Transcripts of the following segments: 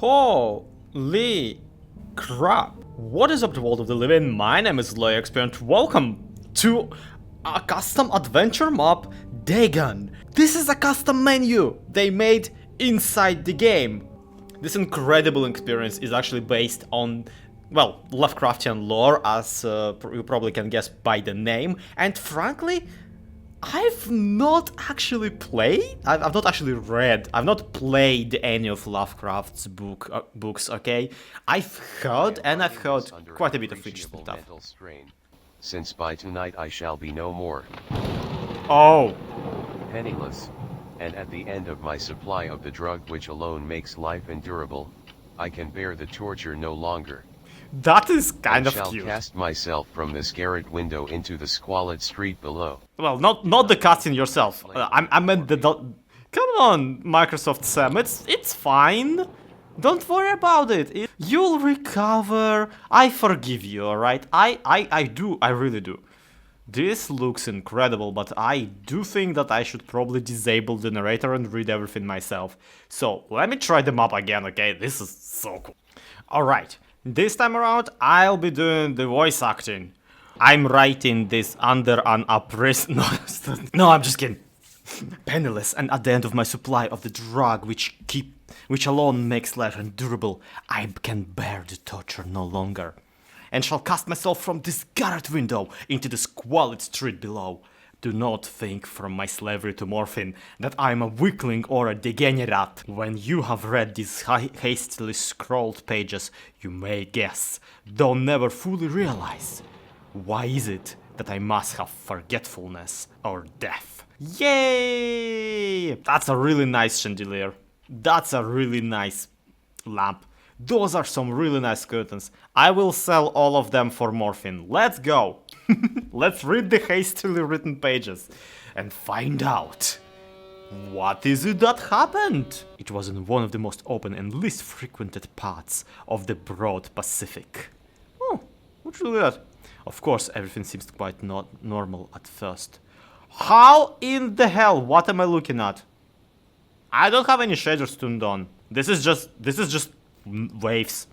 Holy crap. What is up to world of the living? My name is ZloyXP and welcome to a custom adventure map, Dagon. This is a custom menu they made inside the game. This incredible experience is actually based on, well, Lovecraftian lore, as you probably can guess by the name, and frankly, I've not actually played, I've not actually read, I've not played any of Lovecraft's books, okay? I've heard, and I've heard quite a bit of interesting stuff. Since by tonight I shall be no more Oh. penniless, and at the end of my supply of the drug which alone makes life endurable, I can bear the torture no longer. That is kind of shall cute. cast myself from this garret window into the squalid street below. Well, not the casting yourself. I meant the. Come on, Microsoft Sam, it's fine. Don't worry about it. You'll recover. I forgive you, alright? I do. I really do. This looks incredible, but I do think that I should probably disable the narrator and read everything myself. So let me try the map again, okay? This is so cool. Alright. This time around, I'll be doing the voice acting. I'm writing this under an No, I'm just kidding. Penniless and at the end of my supply of the drug which alone makes life endurable, I can bear the torture no longer, and shall cast myself from this garret window into the squalid street below. Do not think from my slavery to morphine that I am a weakling or a degenerate. When you have read these hastily scrolled pages, you may guess, though never fully realize. Why is it that I must have forgetfulness or death? Yay! That's a really nice chandelier. That's a really nice lamp. Those are some really nice curtains. I will sell all of them for morphine. Let's go! Let's read the hastily written pages and find out what is it that happened. It was in one of the most open and least frequented parts of the broad Pacific. Oh, what's really that? Of course, everything seems quite not normal at first. How in the hell? What am I looking at? I don't have any shaders turned on. This is just waves.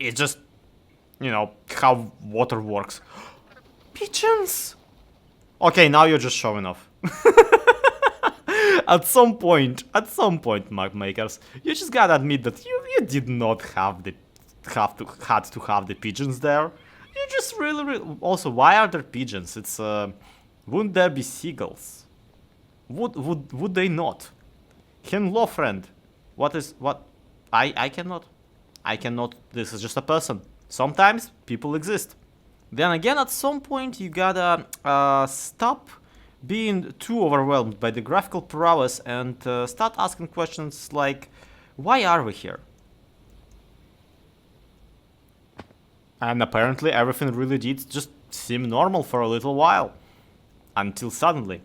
It's just, you know, how water works. Pigeons! Okay, now you're just showing off. At some point, map makers, you just gotta admit that you did not have to have the pigeons there. You just really also, why are there pigeons? It's wouldn't there be seagulls? Would they not? Hello, friend. What? I cannot. This is just a person. Sometimes people exist. Then again, at some point you gotta stop being too overwhelmed by the graphical prowess and start asking questions like, why are we here? And apparently everything really did just seem normal for a little while. Until suddenly,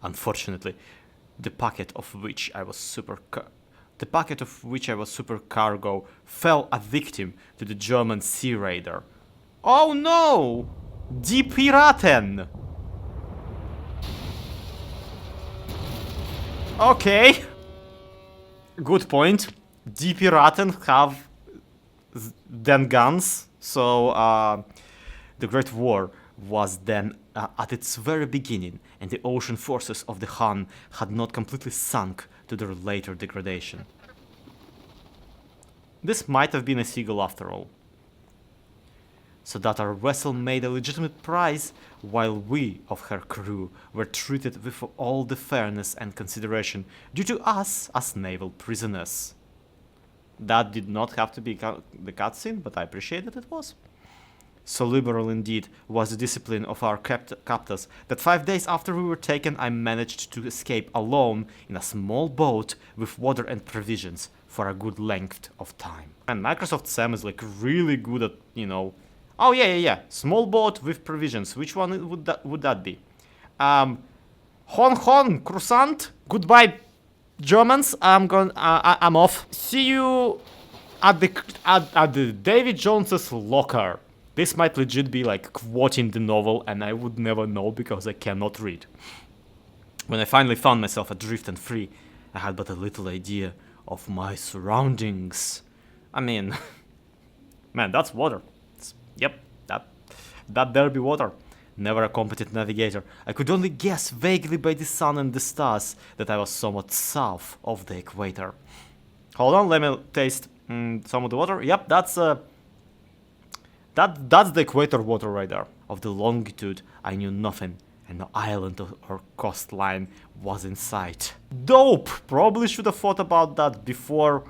unfortunately, the packet of which I was supercargo fell a victim to the German sea raider. Oh no! Die Piraten! Okay. Good point. Die Piraten have then guns, so the Great War was then at its very beginning, and the ocean forces of the Han had not completely sunk to their later degradation. This might have been a seagull after all. So that our vessel made a legitimate prize, while we of her crew were treated with all the fairness and consideration due to us as naval prisoners. That did not have to be the cutscene, but I appreciate that it was. So liberal indeed was the discipline of our captors that 5 days after we were taken, I managed to escape alone in a small boat with water and provisions for a good length of time. And Microsoft Sam is like really good at, you know. Oh yeah. Small boat with provisions. Which one would that be? Hon croissant. Goodbye, Germans. I'm off. See you at the David Jones's locker. This might legit be like quoting the novel, and I would never know because I cannot read. When I finally found myself adrift and free, I had but a little idea of my surroundings. I mean, man, that's water. Yep, that there be water. Never a competent navigator. I could only guess vaguely by the sun and the stars that I was somewhat south of the equator. Hold on, let me taste some of the water. Yep, that's the equator water right there. Of the longitude, I knew nothing, and no island or coastline was in sight. Dope! Probably should have thought about that before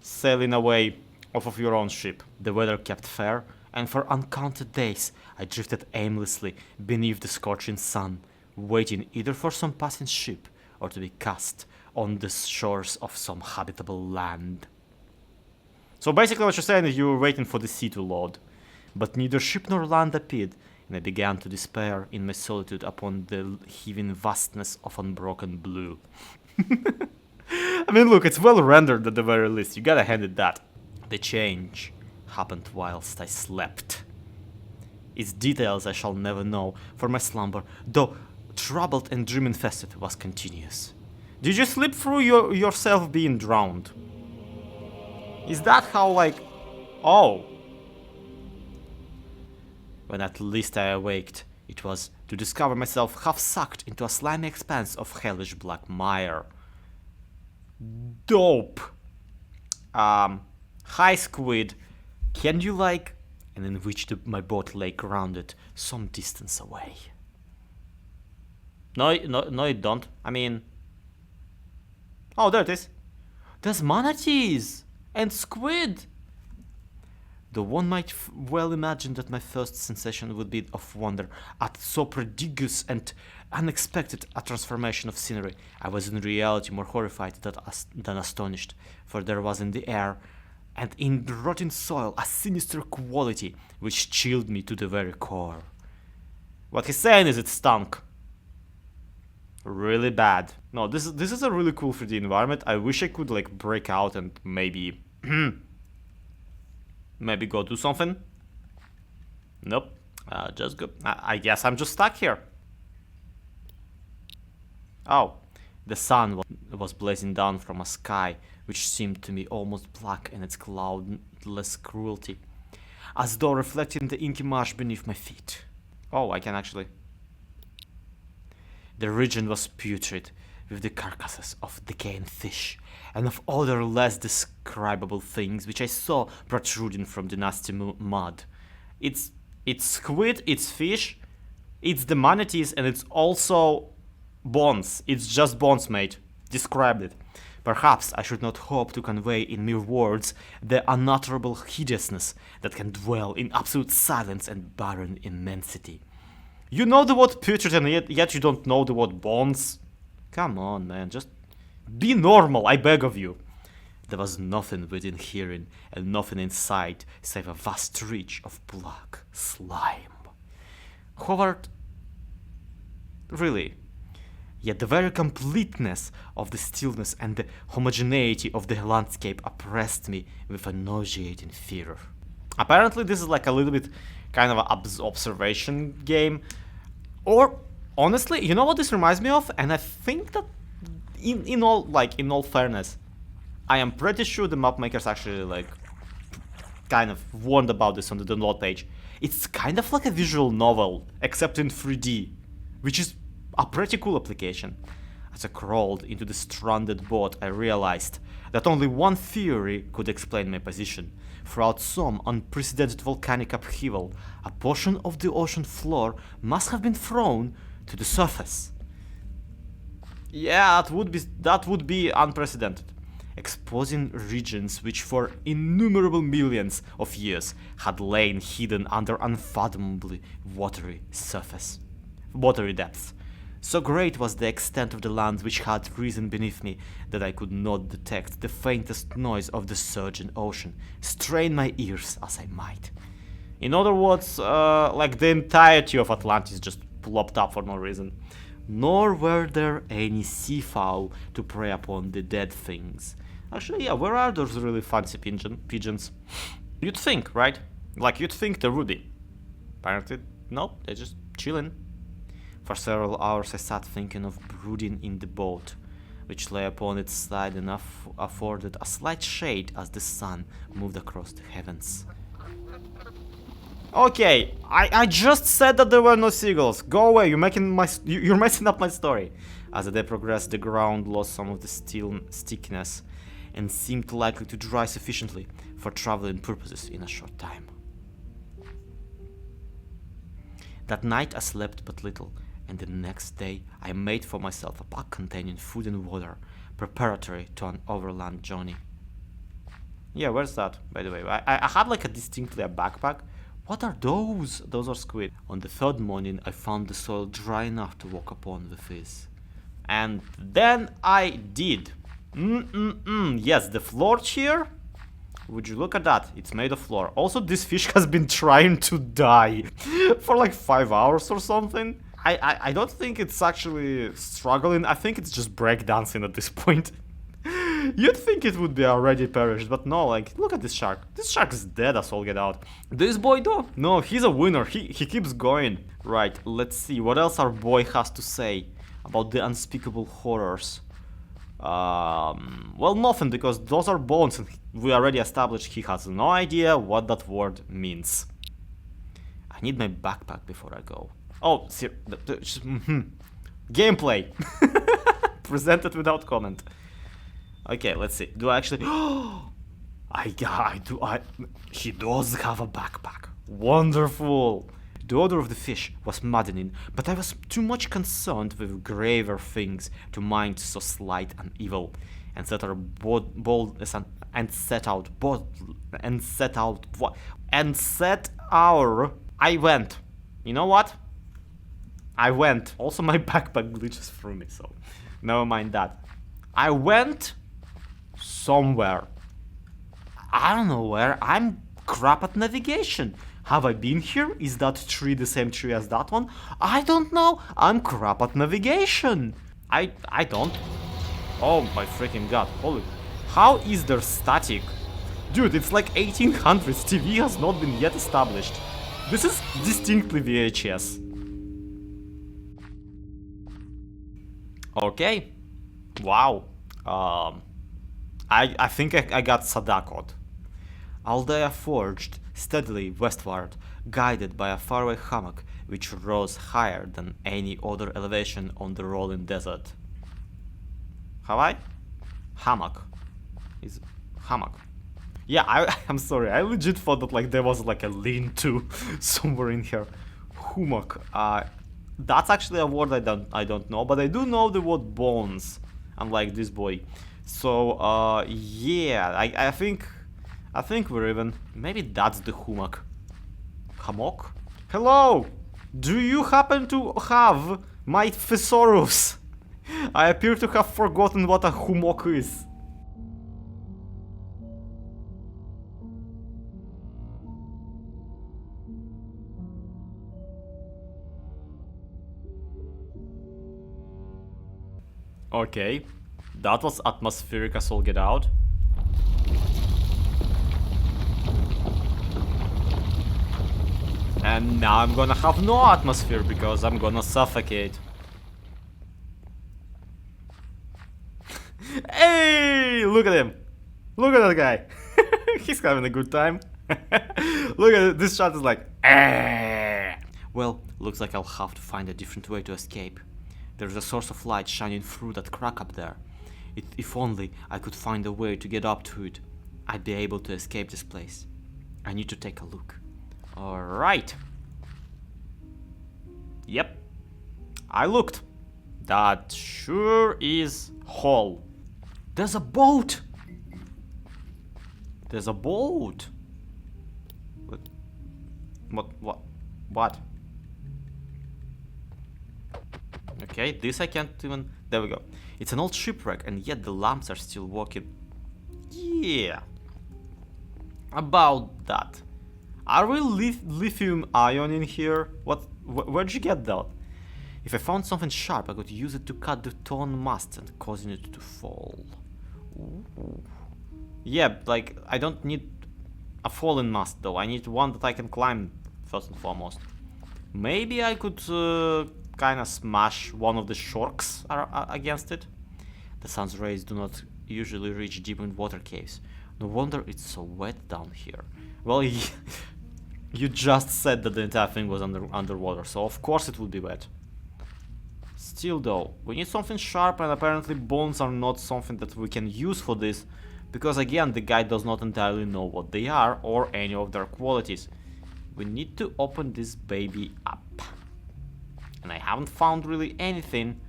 sailing away off of your own ship. The weather kept fair, and for uncounted days I drifted aimlessly beneath the scorching sun, waiting either for some passing ship or to be cast on the shores of some habitable land. So basically what you're saying is you were waiting for the sea to load, but neither ship nor land appeared, and I began to despair in my solitude upon the heaving vastness of unbroken blue. I mean, look, it's well rendered at the very least, you gotta hand it that. The change happened whilst I slept. Its details I shall never know, for my slumber, though troubled and dream-infested, was continuous. Did you sleep through yourself being drowned? Is that how, like... Oh. When at least I awaked, it was to discover myself half sucked into a slimy expanse of hellish black mire. Dope! Hi Squid, can you like... And in which my boat lay grounded some distance away. No, you don't. I mean... Oh, there it is. There's manatees! And squid! Though one might well imagine that my first sensation would be of wonder at so prodigious and unexpected a transformation of scenery, I was in reality more horrified than astonished, for there was in the air and in the rotting soil a sinister quality which chilled me to the very core. What he's saying is it stunk. Really bad. No, this is a really cool 3D environment. I wish I could like break out and maybe maybe go do something. Nope. Just go. I guess I'm just stuck here. Oh, the sun was blazing down from a sky which seemed to me almost black in its cloudless cruelty, as though reflecting the inky marsh beneath my feet. Oh, I can actually... The region was putrid, with the carcasses of decaying fish, and of other less describable things which I saw protruding from the nasty mud. It's squid, it's fish, it's the manatees, and it's also bones. It's just bones, mate. Described it. Perhaps I should not hope to convey in mere words the unutterable hideousness that can dwell in absolute silence and barren immensity. You know the word putrid and yet you don't know the word bones? Come on, man, just be normal, I beg of you. There was nothing within hearing and nothing in sight save a vast reach of black slime. Howard, really? Yet the very completeness of the stillness and the homogeneity of the landscape oppressed me with a nauseating fear. Apparently this is like a little bit kind of an observation game. Or, honestly, you know what this reminds me of? And I think that, in all fairness, I am pretty sure the map makers actually, like, kind of warned about this on the download page. It's kind of like a visual novel, except in 3D, which is a pretty cool application. As I crawled into the stranded boat, I realized that only one theory could explain my position. Throughout some unprecedented volcanic upheaval, a portion of the ocean floor must have been thrown to the surface. Yeah, that would be unprecedented, exposing regions which for innumerable millions of years had lain hidden under unfathomably watery depths. So great was the extent of the land which had risen beneath me that I could not detect the faintest noise of the surging ocean, strain my ears as I might. In other words, like the entirety of Atlantis just plopped up for no reason. Nor were there any seafowl to prey upon the dead things. Actually, yeah, where are those really fancy pigeons? You'd think, right? Like, you'd think there would be. Apparently, no, they're just chilling. For several hours I sat thinking of brooding in the boat, which lay upon its side and afforded a slight shade as the sun moved across the heavens. Okay, I just said that there were no seagulls. Go away, you're messing up my story. As the day progressed, the ground lost some of the stickiness and seemed likely to dry sufficiently for traveling purposes in a short time. That night I slept but little, and the next day I made for myself a pack containing food and water, preparatory to an overland journey. Yeah, where's that, by the way? I had like distinctly a backpack. What are those? Those are squid. On the third morning I found the soil dry enough to walk upon with ease. And then I did. Yes, the floor here. Would you look at that? It's made of floor. Also, this fish has been trying to die for like 5 hours or something. I don't think it's actually struggling. I think it's just breakdancing at this point. You'd think it would be already perished, but no, like, look at this shark. This shark is dead as all get out. This boy though? No, he's a winner. He keeps going. Right, let's see what else our boy has to say about the unspeakable horrors. Well, nothing, because those are bones and we already established he has no idea what that word means. I need my backpack before I go. Oh, gameplay. Presented without comment. Okay, let's see. Do I actually... He does have a backpack. Wonderful. The odor of the fish was maddening, but I was too much concerned with graver things to mind so slight and evil, and set our I went. You know what? I went. Also, my backpack glitches through me, so never mind that. I went somewhere. I don't know where. I'm crap at navigation. Have I been here? Is that tree the same tree as that one? I don't know. I'm crap at navigation. I don't. Oh my freaking god. Holy. How is there static? Dude, it's like 1800s. TV has not been yet established. This is distinctly VHS. Okay. Wow. I think I got Sadakot. Aldea forged steadily westward, guided by a faraway hummock which rose higher than any other elevation on the rolling desert. Have I? Hammock. Is hammock. Yeah, I'm sorry, I legit thought that like there was like a lean-to somewhere in here. Hummock. That's actually a word I don't know, but I do know the word bones, unlike this boy. So yeah, I think we're even. Maybe that's the hummock. Hammock? Hello! Do you happen to have my thesaurus? I appear to have forgotten what a hummock is. Okay, that was atmospheric as all get out. And now I'm gonna have no atmosphere because I'm gonna suffocate. Hey, look at him. Look at that guy. He's having a good time. Look at it. This shot is like, well, looks like I'll have to find a different way to escape. There's a source of light shining through that crack up there. If only I could find a way to get up to it, I'd be able to escape this place. I need to take a look. Alright. Yep. I looked. That sure is hole. There's a boat! There's a boat! What? Okay, this I can't even... There we go. It's an old shipwreck, and yet the lamps are still working. Yeah. About that. Are we lithium ion in here? Where'd you get that? If I found something sharp, I could use it to cut the torn mast and causing it to fall. Ooh. Yeah, like, I don't need a fallen mast though. I need one that I can climb first and foremost. Maybe I could kind of smash one of the sharks against it. The sun's rays do not usually reach deep in water caves. No wonder it's so wet down here. Well, you just said that the entire thing was underwater, so of course it would be wet. Still though, we need something sharp, and apparently bones are not something that we can use for this, because again, the guy does not entirely know what they are or any of their qualities. We need to open this baby up. And I haven't found really anything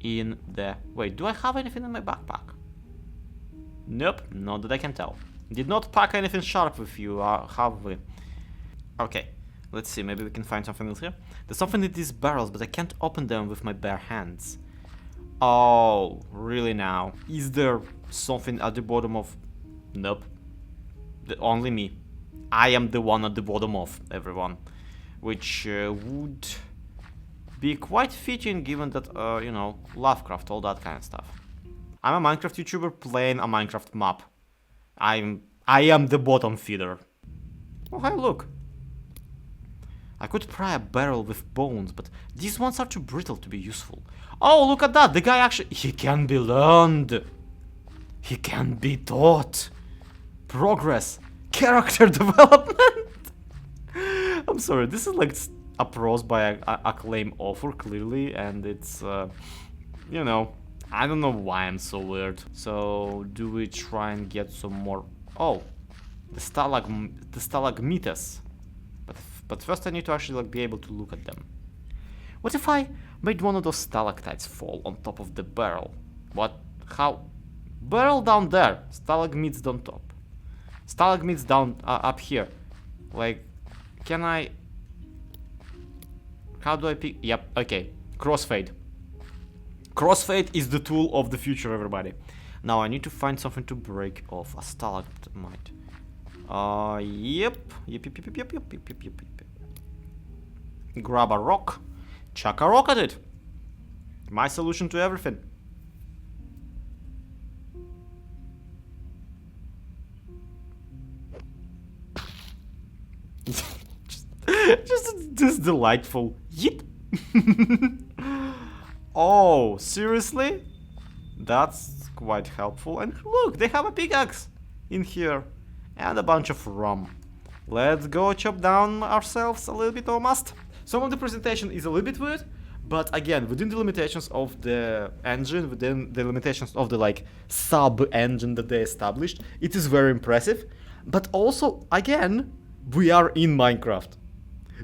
in the... Wait, do I have anything in my backpack? Nope, not that I can tell. Did not pack anything sharp with you, have we? Okay, let's see, maybe we can find something else here. There's something in these barrels, but I can't open them with my bare hands. Oh, really now? Is there something at the bottom of... Nope. Only me. I am the one at the bottom of everyone. Which would be quite fitting given that, you know, Lovecraft, all that kind of stuff. I'm a Minecraft YouTuber playing a Minecraft map. I am the bottom feeder. Oh, hey, look. I could pry a barrel with bones, but these ones are too brittle to be useful. Oh, look at that! The guy actually... He can be learned! He can be taught! Progress! Character development! I'm sorry, this is like a prose by a acclaimed author, clearly, and it's, you know, I don't know why I'm so weird. So, do we try and get some more... Oh, the stalagmites. But first I need to actually like be able to look at them. What if I made one of those stalactites fall on top of the barrel? What? How? Barrel down there, stalagmites down top. Stalagmites down up here. Like, can I... How do I pick... Yep, okay. Crossfade. Crossfade is the tool of the future, everybody. Now I need to find something to break off a stalagmite. Yep. Grab a rock. Chuck a rock at it. My solution to everything. just this delightful yeet. Oh, seriously? That's quite helpful. And look, they have a pickaxe in here. And a bunch of rum. Let's go chop down ourselves a little bit almost. Some of the presentation is a little bit weird, but again, within the limitations of the engine, within the limitations of the like sub-engine that they established, it is very impressive. But also, again, we are in Minecraft.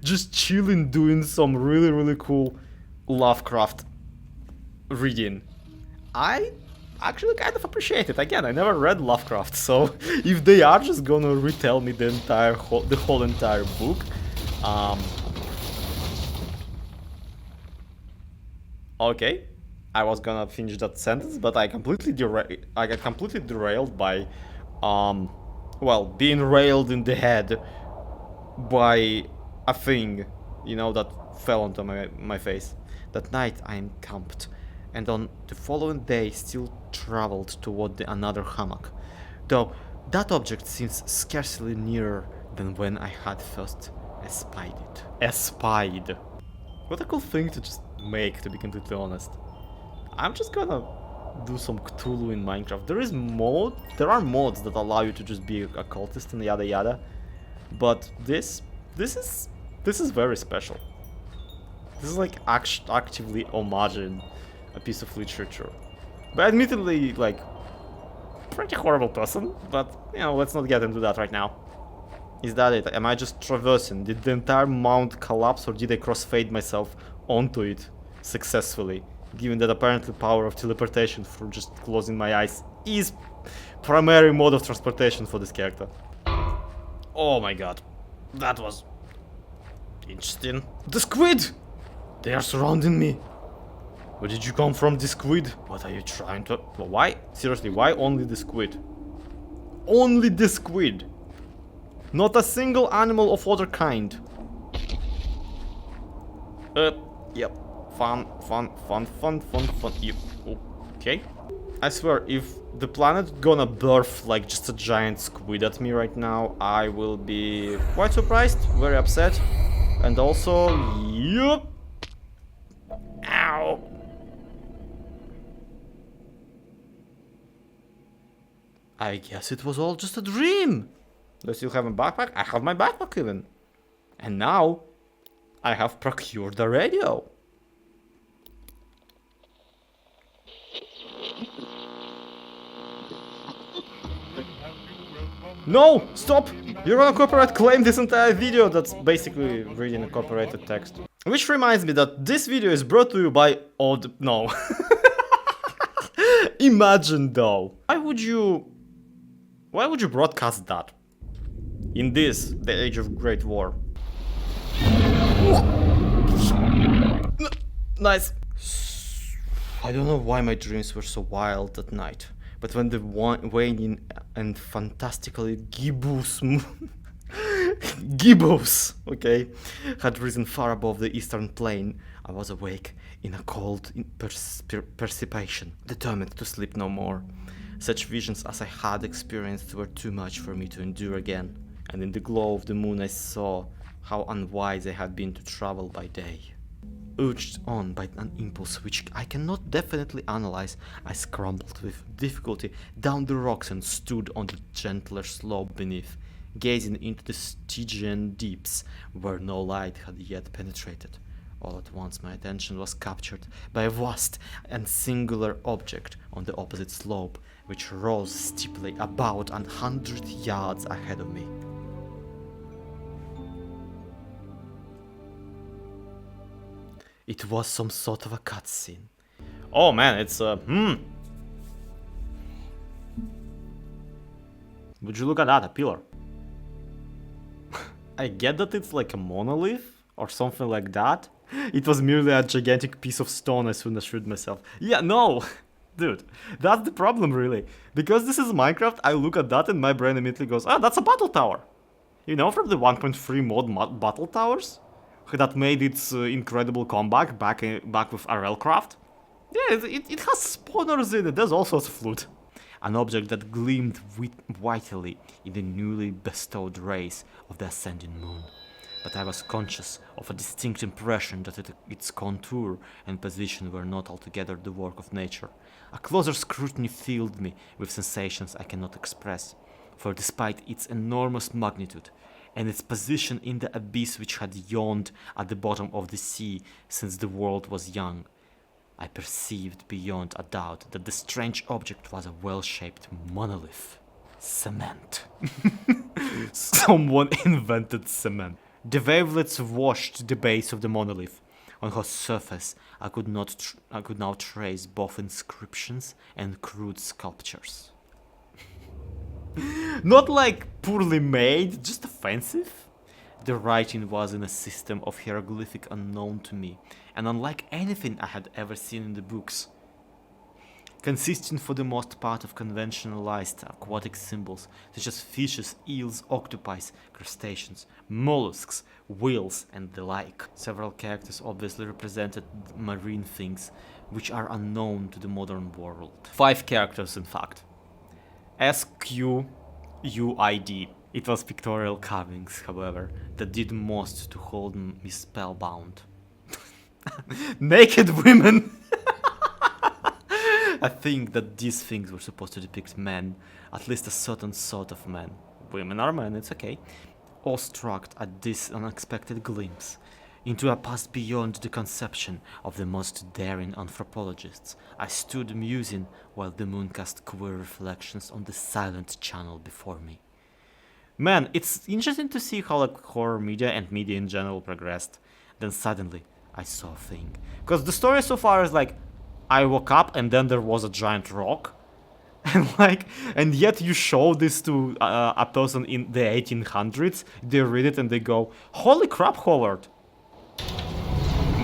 Just chilling doing some really cool Lovecraft reading. I actually kind of appreciate it. Again, I never read Lovecraft, so if they are just gonna retell me the whole entire book, okay, I was gonna finish that sentence, but I got completely derailed by, well, being railed in the head by a thing, you know, that fell onto my face. That night I encamped, and on the following day still traveled toward another hammock, though that object seems scarcely nearer than when I had first espied it. Espied. What a cool thing to just make, to be completely honest. I'm just gonna do some Cthulhu in Minecraft. There are mods that allow you to just be a cultist and yada yada, but this is very special. This is like actively homaging a piece of literature. But admittedly, like, pretty horrible person, but, you know, let's not get into that right now. Is that it? Am I just traversing? Did the entire mount collapse, or did I crossfade myself onto it successfully? Given that apparently power of teleportation through just closing my eyes is primary mode of transportation for this character. Oh my god. That was interesting. The squid! They are surrounding me. Where did you come from, the squid? What are you trying to... Why? Seriously, why only the squid? Only the squid! Not a single animal of other kind. Yep. Fun. Yep. Okay. I swear, if the planet gonna birth like just a giant squid at me right now, I will be quite surprised, very upset. And also... Yep. Ow. I guess it was all just a dream. Do I still have a backpack? I have my backpack even. And now, I have procured a radio. No! Stop! You're gonna copyright claim this entire video. That's basically reading a copyrighted text. Which reminds me that this video is brought to you by No. Imagine though. Why would you broadcast that? In this, the age of Great War. Nice. I don't know why my dreams were so wild at night. But when the waning and fantastically gibbous moon, okay, had risen far above the eastern plain, I was awake in a cold perspiration, determined to sleep no more. Such visions as I had experienced were too much for me to endure again, and in the glow of the moon I saw how unwise I had been to travel by day. Urged on by an impulse which I cannot definitely analyze, I scrambled with difficulty down the rocks and stood on the gentler slope beneath, gazing into the Stygian deeps where no light had yet penetrated. All at once my attention was captured by a vast and singular object on the opposite slope, which rose steeply about 100 yards ahead of me. It was some sort of a cutscene. Oh man, it's Would you look at that, a pillar? I get that it's like a monolith or something like that. It was merely a gigantic piece of stone, as soon as I assured myself. Yeah, no! Dude, that's the problem really. Because this is Minecraft, I look at that and my brain immediately goes, ah, that's a battle tower! You know, from the 1.3 mod battle towers? That made its incredible comeback back with Lovecraft. Yeah, it has spawners in it, there's all sorts of loot. An object that gleamed whitely in the newly bestowed rays of the ascending moon. But I was conscious of a distinct impression that its contour and position were not altogether the work of nature. A closer scrutiny filled me with sensations I cannot express, for despite its enormous magnitude, and its position in the abyss which had yawned at the bottom of the sea since the world was young, I perceived beyond a doubt that the strange object was a well-shaped monolith. Cement. Someone invented cement. The wavelets washed the base of the monolith, on whose surface I could now trace both inscriptions and crude sculptures. Not like poorly made, just offensive. The writing was in a system of hieroglyphic unknown to me, and unlike anything I had ever seen in the books. Consisting for the most part of conventionalized aquatic symbols such as fishes, eels, octopi, crustaceans, mollusks, whales, and the like. Several characters obviously represented marine things which are unknown to the modern world. 5 characters in fact. SQUID. It was pictorial carvings, however, that did most to hold me spellbound. Naked women! I think that these things were supposed to depict men, at least a certain sort of men. Women are men, it's okay. Awestruck at this unexpected glimpse into a past beyond the conception of the most daring anthropologists, I stood musing while the moon cast queer reflections on the silent channel before me. Man, it's interesting to see how like horror media and media in general progressed. Then suddenly, I saw a thing. Because the story so far is like, I woke up and then there was a giant rock. And yet you show this to a person in the 1800s, they read it and they go, holy crap, Howard!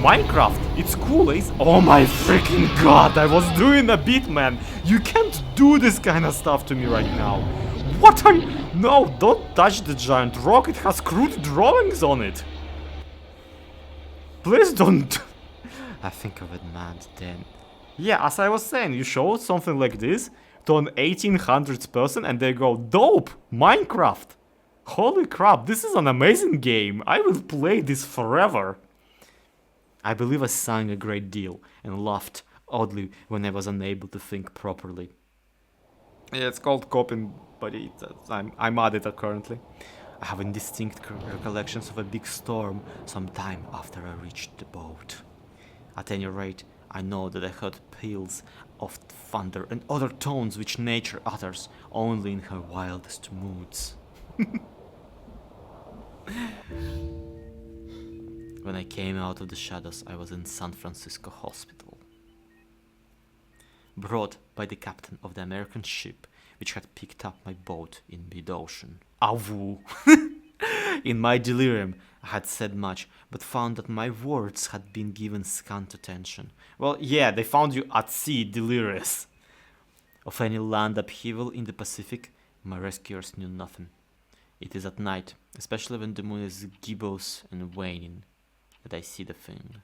Minecraft, it's cool, eh? Oh my freaking god, I was doing a bit, man. You can't do this kind of stuff to me right now. What are you? No, don't touch the giant rock, it has crude drawings on it. Please don't. I think of it mad then. Yeah, as I was saying, you show something like this to an 1800s person and they go, dope, Minecraft. Holy crap, this is an amazing game. I will play this forever. I believe I sang a great deal and laughed oddly when I was unable to think properly. Yeah, it's called coping, but I'm at it currently. I have indistinct recollections of a big storm some time after I reached the boat. At any rate, I know that I heard peals of thunder and other tones which nature utters only in her wildest moods. When I came out of the shadows, I was in San Francisco hospital, brought by the captain of the American ship which had picked up my boat in mid-ocean. Awu! In my delirium, I had said much, but found that my words had been given scant attention. Well, yeah, they found you at sea, delirious. Of any land upheaval in the Pacific, my rescuers knew nothing. It is at night, especially when the moon is gibbous and waning, that I see the thing.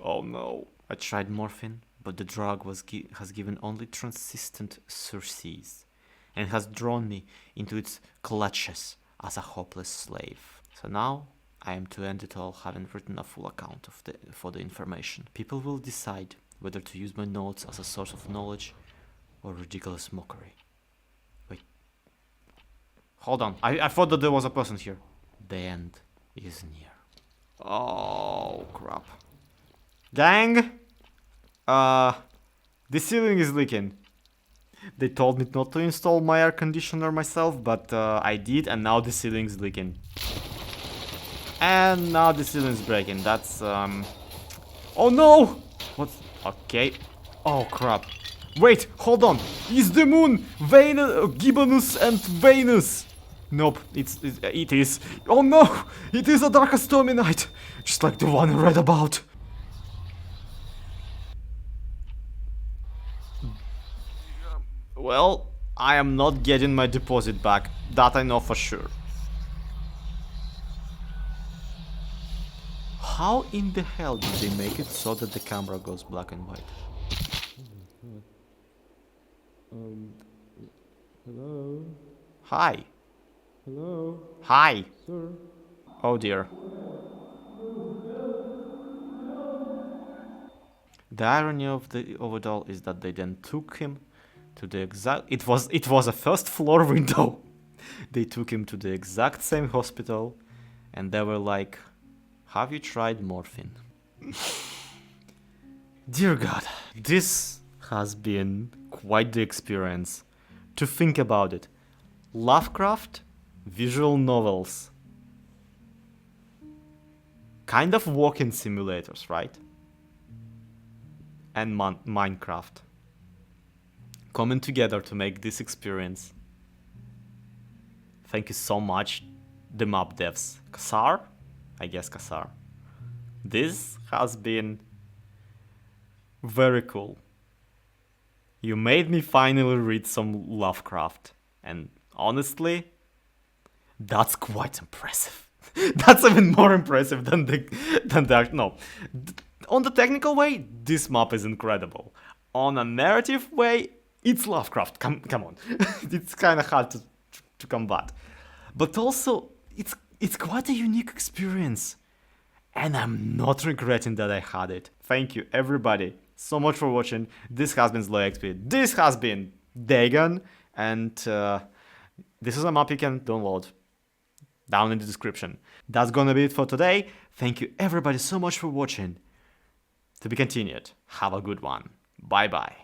Oh no. I tried morphine, but the drug has given only transistent surcease, and has drawn me into its clutches as a hopeless slave. So now I am to end it all, having written a full account for the information. People will decide whether to use my notes as a source of knowledge or ridiculous mockery. Wait. Hold on. I thought that there was a person here. The end is near. Oh, crap. Gang! The ceiling is leaking. They told me not to install my air conditioner myself, but I did, and now the ceiling is leaking. And now the ceiling is breaking. That's, Oh no! What's... Okay. Oh, crap. Wait, hold on. It's the moon! Gibbonus and Venus! Nope, it is. Oh no! It is a dark stormy night! Just like the one I read about. Well, I am not getting my deposit back. That I know for sure. How in the hell did they make it so that the camera goes black and white? Hello? Hi. Hello? Hi. Sir? Oh dear. The irony of it all is that they then took him to the exact... It was a first floor window. They took him to the exact same hospital, and they were like, have you tried morphine? Dear God, this has been quite the experience. To think about it. Lovecraft, visual novels. Kind of walking simulators, right? And Minecraft. Coming together to make this experience. Thank you so much, the map devs. Kasar? I guess Kasar. This has been very cool. You made me finally read some Lovecraft. And honestly, that's quite impressive. That's even more impressive than the no. On the technical way, this map is incredible. On a narrative way, it's Lovecraft. Come on. It's kind of hard to combat. But also, it's quite a unique experience. And I'm not regretting that I had it. Thank you, everybody, so much for watching. This has been ZloyXP. This has been Dagon. And this is a map you can download down in the description. That's gonna be it for today. Thank you, everybody, so much for watching. To be continued. Have a good one. Bye bye.